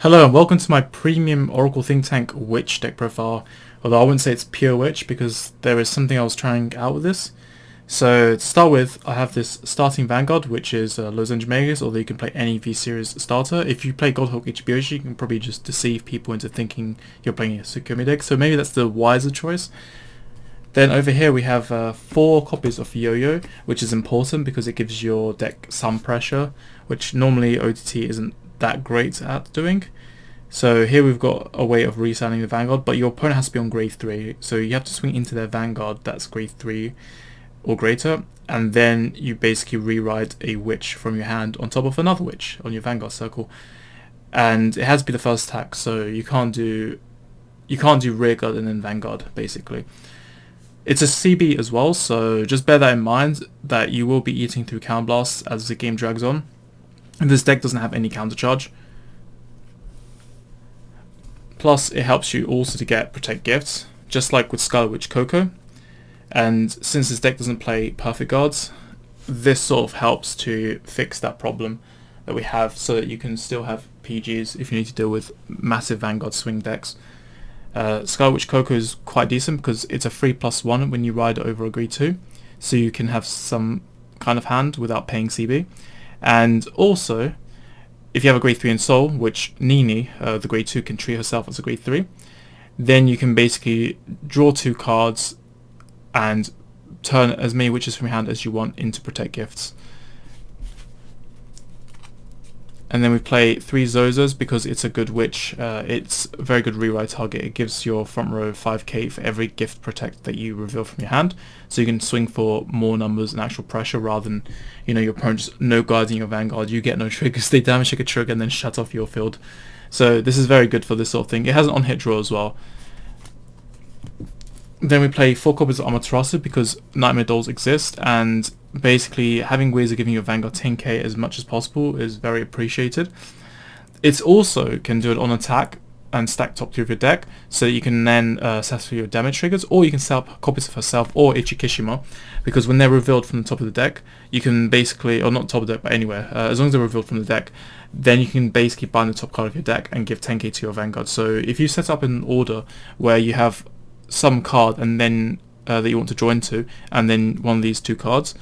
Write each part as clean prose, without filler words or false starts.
Hello and welcome to my premium Oracle Think Tank Witch deck profile, although I wouldn't say it's pure Witch because there is something I was trying out with this. So to start with, I have this starting Vanguard, which is Lozenge Magus, although you can play any V-Series starter. If you play Goldhawk Ichibiyoshi, you can probably just deceive people into thinking you're playing a Tsukumi deck, so maybe that's the wiser choice. Then over here we have 4 copies of Yo-Yo, which is important because it gives your deck some pressure, which normally OTT isn't that great at doing. So here we've got a way of resigning the Vanguard, but your opponent has to be on grade 3, so you have to swing into their Vanguard that's grade 3 or greater, and then you basically rewrite a Witch from your hand on top of another Witch on your Vanguard circle, and it has to be the first attack, so you can't do Rearguard and then Vanguard basically. It's a CB as well, so just bear that in mind that you will be eating through Counterblasts as the game drags on. And this deck doesn't have any counter charge. Plus, it helps you also to get Protect Gifts, just like with Scarlet Witch Coco. And since this deck doesn't play Perfect Guards, this sort of helps to fix that problem that we have so that you can still have PGs if you need to deal with massive Vanguard swing decks. Scarlet Witch Coco is quite decent because it's a 3+1 when you ride over a grade 2, so you can have some kind of hand without paying CB. And also, if you have a grade 3 in Soul, which Nini, the grade 2, can treat herself as a grade 3, then you can basically draw 2 cards and turn as many witches from your hand as you want into Protect Gifts. And then we play 3 Zozas because it's a good witch. It's a very good rewrite target. It gives your front row 5k for every gift protect that you reveal from your hand. So you can swing for more numbers and actual pressure rather than, your opponent just no guards in your Vanguard. You get no triggers. They damage check a trigger and then shut off your field. So this is very good for this sort of thing. It has an on-hit draw as well. Then we play 4 copies of Amaterasu because Nightmare Dolls exist, and basically having ways of giving your Vanguard 10k as much as possible is very appreciated. It also can do it on attack and stack top 3 of your deck, so that you can then set for your damage triggers, or you can set up copies of herself or Ichikishima, because when they're revealed from the top of the deck, you can basically, or not top of the deck but anywhere, as long as they're revealed from the deck, then you can basically bind the top card of your deck and give 10k to your Vanguard. So if you set up an order where you have some card and then that you want to draw into, and then one of these 2 cards,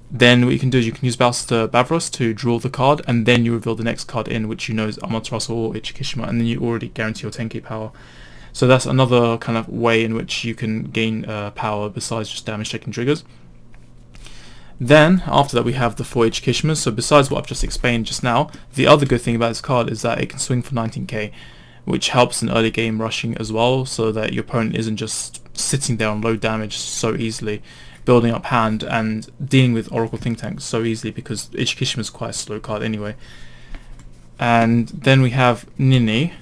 then what you can do is you can use Balster Bavros to draw the card, and then you reveal the next card in, which you know is Amaterasu or Ichikishima, and then you already guarantee your 10k power. So that's another kind of way in which you can gain power besides just damage taking triggers. Then after that we have the 4 Ichikishimas. So besides what I've just explained just now, the other good thing about this card is that it can swing for 19k, which helps in early game rushing as well, so that your opponent isn't just sitting there on low damage so easily, building up hand and dealing with Oracle Think Tank so easily, because Ichikishima is quite a slow card anyway. And then we have Nini,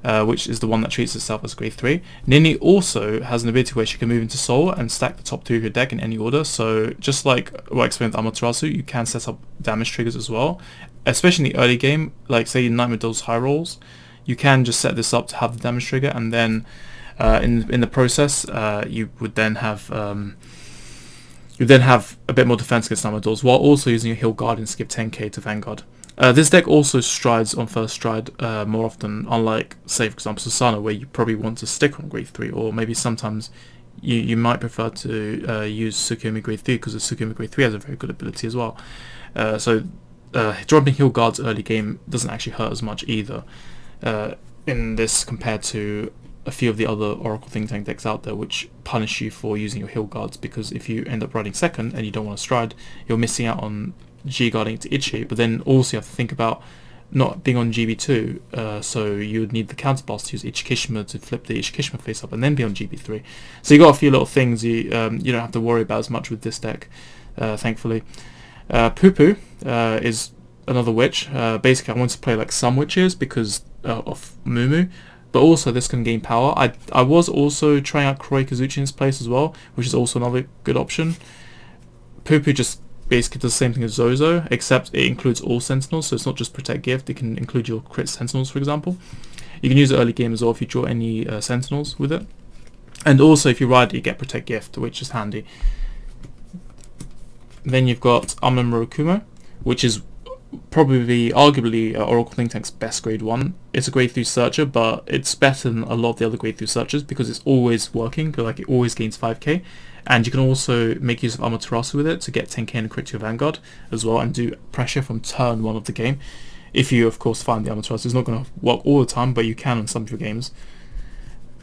which is the one that treats itself as grade 3. Nini also has an ability where she can move into Soul and stack the top 2 of your deck in any order, so just like what I explained with Amaterasu, you can set up damage triggers as well, especially in the early game, like say in Nightmare Dolls high rolls. You can just set this up to have the damage trigger, and then in the process you would then have a bit more defense against Nightmare Dolls, while also using your Heal Guardians to give 10k to Vanguard. This deck also strides on first stride more often, unlike, say for example, Susano, where you probably want to stick on grade 3, or maybe sometimes you might prefer to use Tsukumi grade 3 because the Tsukumi grade 3 has a very good ability as well. So dropping Heal Guards early game doesn't actually hurt as much either in this, compared to a few of the other Oracle Think Tank decks out there which punish you for using your Heal Guards, because if you end up riding second and you don't want to stride, you're missing out on G-guarding to Ichi, but then also you have to think about not being on GB2, so you would need the counterblast to use Ichikishima to flip the Ichikishima face up and then be on GB3. So you got a few little things you don't have to worry about as much with this deck, thankfully. Pupu is another witch. Basically I want to play like some witches because of Mumu, but also this can gain power. I was also trying out Kuroi Kazuchi in its place as well, which is also another good option. Pupu just basically does the same thing as Zozo, except it includes all Sentinels, so it's not just Protect Gift, it can include your crit Sentinels, for example. You can use it early game as well if you draw any Sentinels with it. And also if you ride it, you get Protect Gift, which is handy. Then you've got Amamuro Kumo, which is probably, arguably, Oracle Think Tank's best grade 1. It's a grade 3 searcher, but it's better than a lot of the other grade 3 searchers because it's always working, like it always gains 5k. And you can also make use of Amaterasu with it to get 10k and crit to your Vanguard as well, and do pressure from turn 1 of the game. If you, of course, find the Amaterasu. It's not going to work all the time, but you can on some of your games.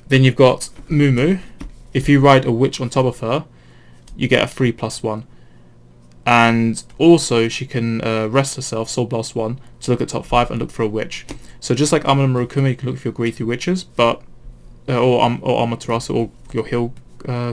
Then you've got Mumu. If you ride a witch on top of her, you get a 3+1. And also she can rest herself, Soul Blast 1, to look at top 5 and look for a witch. So just like Amon and Murukuma, you can look for your grade 3 witches, but or Amaterasu, or your heal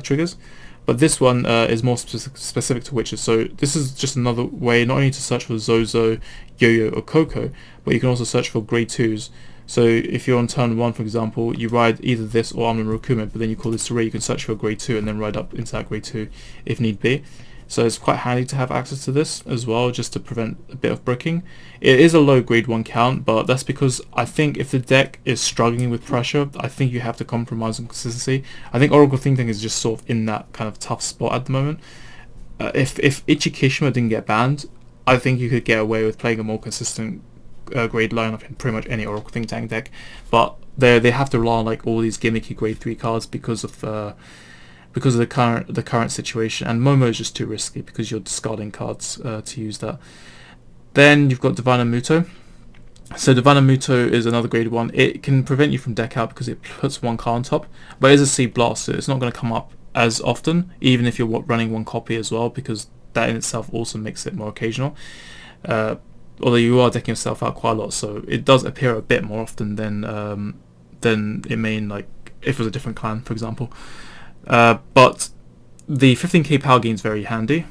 triggers. But this one is more specific to witches. So this is just another way not only to search for Zozo, Yo-Yo or Coco, but you can also search for grade 2s. So if you're on turn 1, for example, you ride either this or Amon and Murukuma, but then you call this array, you can search for a grade 2 and then ride up into that grade 2 if need be. So it's quite handy to have access to this as well, just to prevent a bit of bricking. It is a low grade 1 count, but that's because I think if the deck is struggling with pressure, I think you have to compromise on consistency. I think Oracle Think Tank is just sort of in that kind of tough spot at the moment. If Ichikishima didn't get banned, I think you could get away with playing a more consistent grade lineup in pretty much any Oracle Think Tank deck. But they have to rely on like all these gimmicky grade 3 cards because of the current situation, and Momo is just too risky because you're discarding cards to use that. Then you've got Divine and Muto. So Divine and Muto is another grade 1. It can prevent you from deck out because it puts 1 card on top, but it is a Sea Blast, so it's not going to come up as often, even if you're running 1 copy as well, because that in itself also makes it more occasional. Although you are decking yourself out quite a lot, so it does appear a bit more often than it may in, like, if it was a different clan, for example. But the 15k power gain is very handy.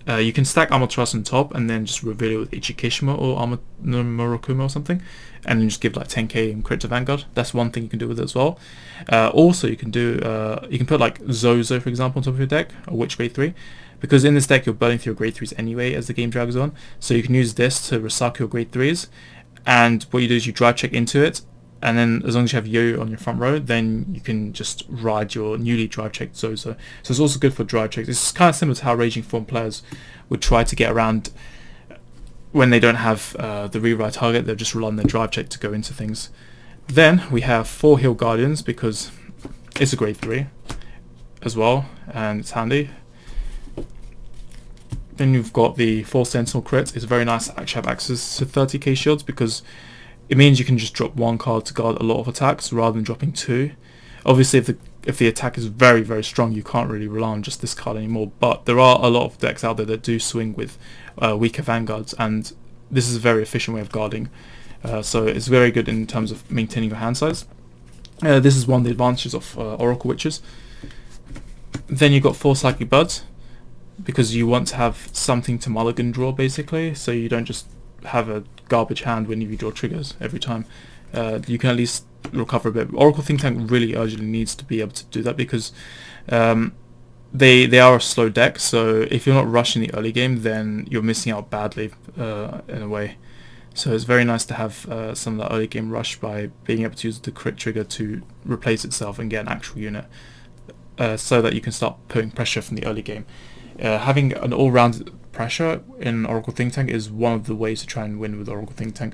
You can stack Amaterasu on top and then just reveal it with Ichikishima or Murukuma or something, and then just give like 10k and crit to Vanguard. That's one thing you can do with it as well. Also, you can put like Zozo, for example, on top of your deck, or Witch grade 3, because in this deck you're burning through your grade 3s anyway as the game drags on. So you can use this to recycle your grade 3s, and what you do is you drive check into it, and then as long as you have Yo on your front row, then you can just ride your newly drive checked Zozo. So it's also good for drive checks. It's kind of similar to how Raging Form players would try to get around when they don't have the rewrite target. They'll just rely on their drive check to go into things. Then we have 4 Heal Guardians because it's a grade 3 as well, and it's handy. Then you've got the 4 Sentinel crit. It's very nice to actually have access to 30k shields because it means you can just drop 1 card to guard a lot of attacks rather than dropping 2. Obviously, if the attack is very, very strong, you can't really rely on just this card anymore. But there are a lot of decks out there that do swing with weaker Vanguards, and this is a very efficient way of guarding. So it's very good in terms of maintaining your hand size. This is one of the advantages of Oracle Witches. Then you've got 4 Psychic Buds, because you want to have something to mulligan draw, basically, so you don't just have a garbage hand when you draw triggers every time. You can at least recover a bit. Oracle Think Tank really urgently needs to be able to do that because they are a slow deck, so if you're not rushing the early game, then you're missing out badly in a way. So it's very nice to have some of that early game rush by being able to use the crit trigger to replace itself and get an actual unit, so that you can start putting pressure from the early game. Having an all-round pressure in Oracle Think Tank is one of the ways to try and win with Oracle Think Tank.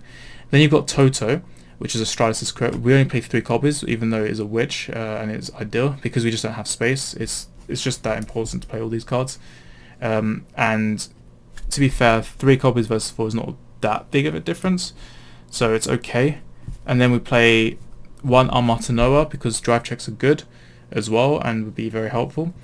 Then you've got Toto, which is a Stratus crit. We only play 3 copies, even though it is a witch, and it's ideal because we just don't have space. It's just that important to play all these cards. And to be fair, 3 copies versus 4 is not that big of a difference, so it's okay. And then we play 1 Amatanoa because drive checks are good as well and would be very helpful.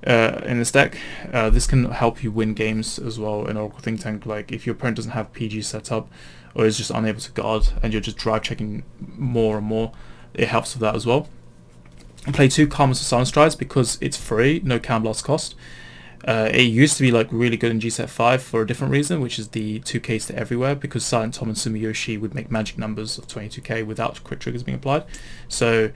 In this deck, this can help you win games as well in Oracle Think Tank. Like if your opponent doesn't have PG set up or is just unable to guard and you're just drive checking more and more, it helps with that as well. And play 2 Karma Susano Strides because it's free, no Can Blast cost. It used to be like really good in G-Set 5 for a different reason, which is the 2Ks to everywhere, because Silent Tom and Sumiyoshi would make magic numbers of 22k without crit triggers being applied. So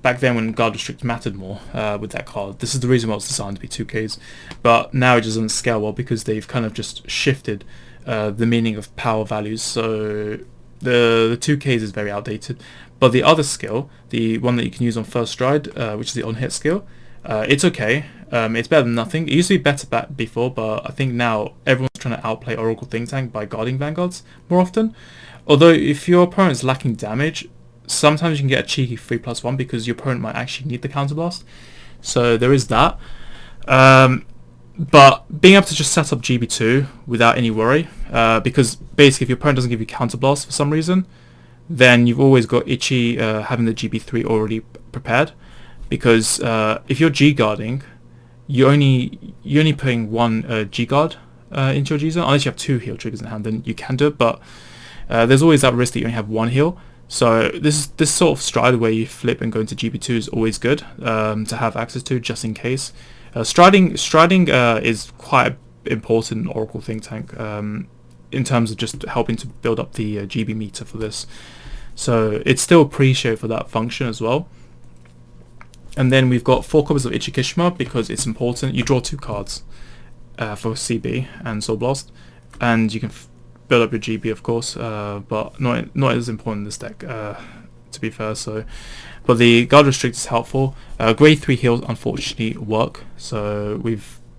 back then when guard restrict mattered more with that card, this is the reason why it was designed to be 2Ks. But now it just doesn't scale well because they've kind of just shifted the meaning of power values. So the 2Ks is very outdated. But the other skill, the one that you can use on first stride, which is the on-hit skill, It's okay. It's better than nothing. It used to be better back before, but I think now everyone's trying to outplay Oracle Think Tank by guarding Vanguards more often. Although if your opponent's lacking damage, sometimes you can get a cheeky 3+1 because your opponent might actually need the counterblast. So there is that. But being able to just set up GB2 without any worry, because basically if your opponent doesn't give you counterblast for some reason, then you've always got Ichi having the GB3 already prepared. Because if you're G guarding, you're only putting one G guard into your G zone. Unless you have two heal triggers in hand, then you can do it. But there's always that risk that you only have one heal. So this sort of stride where you flip and go into GB2 is always good to have access to, just in case. Striding is quite important in Oracle Think Tank in terms of just helping to build up the GB meter for this. So it's still appreciated for that function as well. And then we've got 4 copies of Ichikishima because it's important. You draw 2 cards for CB and Soul Blast, and you can build up your GB, of course, but not as important in this deck, to be fair. So, but the Guard Restrict is helpful. Grade 3 heals unfortunately work, so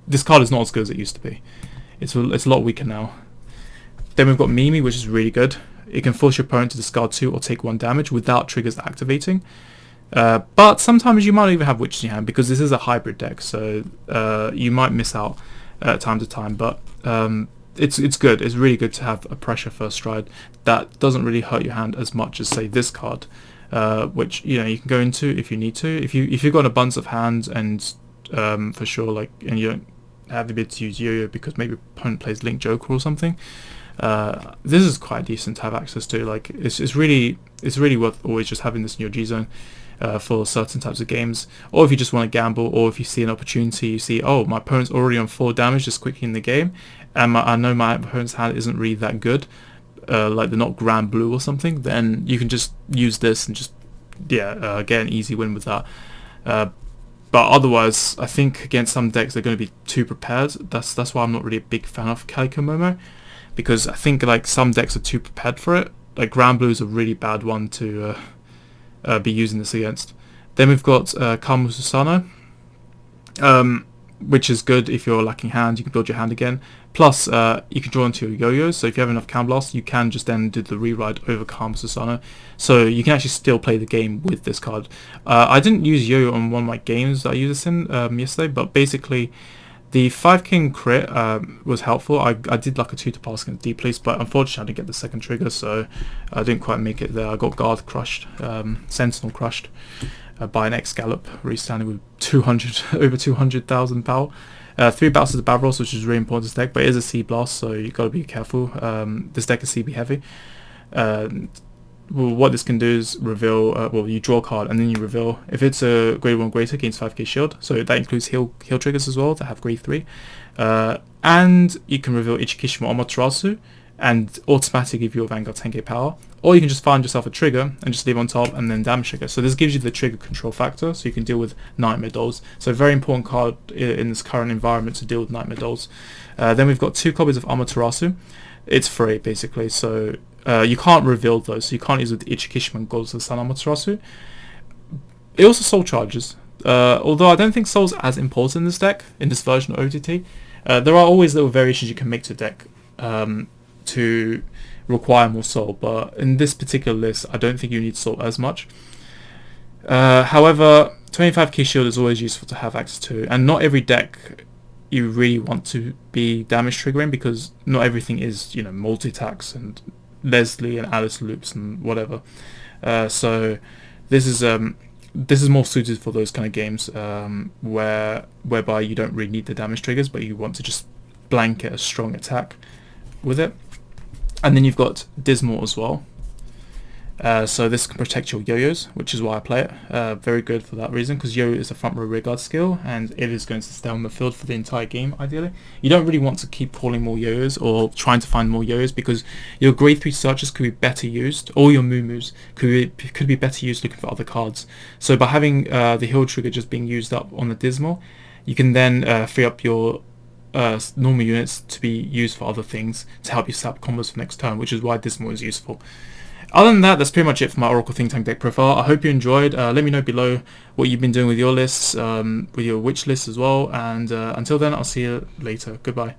this card is not as good as it used to be. It's a lot weaker now. Then we've got Mimi, which is really good. It can force your opponent to discard 2 or take 1 damage without triggers activating. But sometimes you might even have Witches in your hand because this is a hybrid deck, so you might miss out time to time. But it's good. It's really good to have a pressure first stride that doesn't really hurt your hand as much as say this card, which you can go into if you need to. If you've got an abundance of hands and for sure and you don't have the ability to use Yo-Yo because maybe your opponent plays Link Joker or something. This is quite decent to have access to. It's really worth always just having this in your G zone for certain types of games, or if you just want to gamble, or if you see an opportunity, you see, oh, my opponent's already on 4 damage just quickly in the game, and I know my opponent's hand isn't really that good, like they're not Grand Blue or something, then you can just use this and just get an easy win with that. But otherwise, I think against some decks they're going to be too prepared. That's why I'm not really a big fan of Calico Momo, because I think some decks are too prepared for it. Like Grand Blue is a really bad one to be using this against. Then we've got Kamo Susano, which is good if you're lacking hand. You can build your hand again. Plus, you can draw into your yo-yos, so if you have enough Counterblast, you can just then do the reride over Kamo Susano. So you can actually still play the game with this card. I didn't use yo-yo on one of my games that I used this in yesterday, but basically the 5 king crit was helpful. I did like a 2 to pass against Deep Police, but unfortunately I didn't get the second trigger, so I didn't quite make it there. I got Guard crushed, Sentinel crushed by an X-Gallop, restanding with over 200,000 power. 3 battles to the Barbaros, which is really important to this deck, but it is a C blast, so you got to be careful. This deck is CB heavy. Well, what this can do is reveal, you draw a card and then you reveal if it's a grade 1 greater, gains 5k shield, so that includes heal triggers as well that have grade 3, and you can reveal Ichikishima Amaterasu and automatically give your Vanguard 10k power, or you can just find yourself a trigger and just leave on top and then damage trigger. So this gives you the trigger control factor, so you can deal with Nightmare Dolls. So a very important card in this current environment to deal with Nightmare Dolls. Then we've got 2 copies of Amaterasu. It's free basically, so you can't reveal those, so you can't use it with Ichikishima and Gods of the Sun Amaterasu. It also soul charges, although I don't think soul's as important in this deck, in this version of OTT. There are always little variations you can make to the deck to require more soul, but in this particular list I don't think you need soul as much. However, 25k shield is always useful to have access to, and not every deck you really want to be damage triggering, because not everything is multi-attacks and Leslie and Alice loops and whatever. So this is more suited for those kind of games whereby you don't really need the damage triggers, but you want to just blanket a strong attack with it. And then you've got Dismal as well. So this can protect your yo-yos, which is why I play it. Very good for that reason, because yo-yo is a front row rearguard skill, and it is going to stay on the field for the entire game, ideally. You don't really want to keep calling more yo-yos or trying to find more yo-yos, because your grade 3 searches could be better used, or your moo-moos could be better used looking for other cards. So by having the heal trigger just being used up on the Dismal, you can then free up your normal units to be used for other things to help you set up combos for next turn, which is why Dismal is useful. Other than that, that's pretty much it for my Oracle Think Tank deck profile. I hope you enjoyed. Let me know below what you've been doing with your lists, with your witch lists as well. And until then, I'll see you later. Goodbye.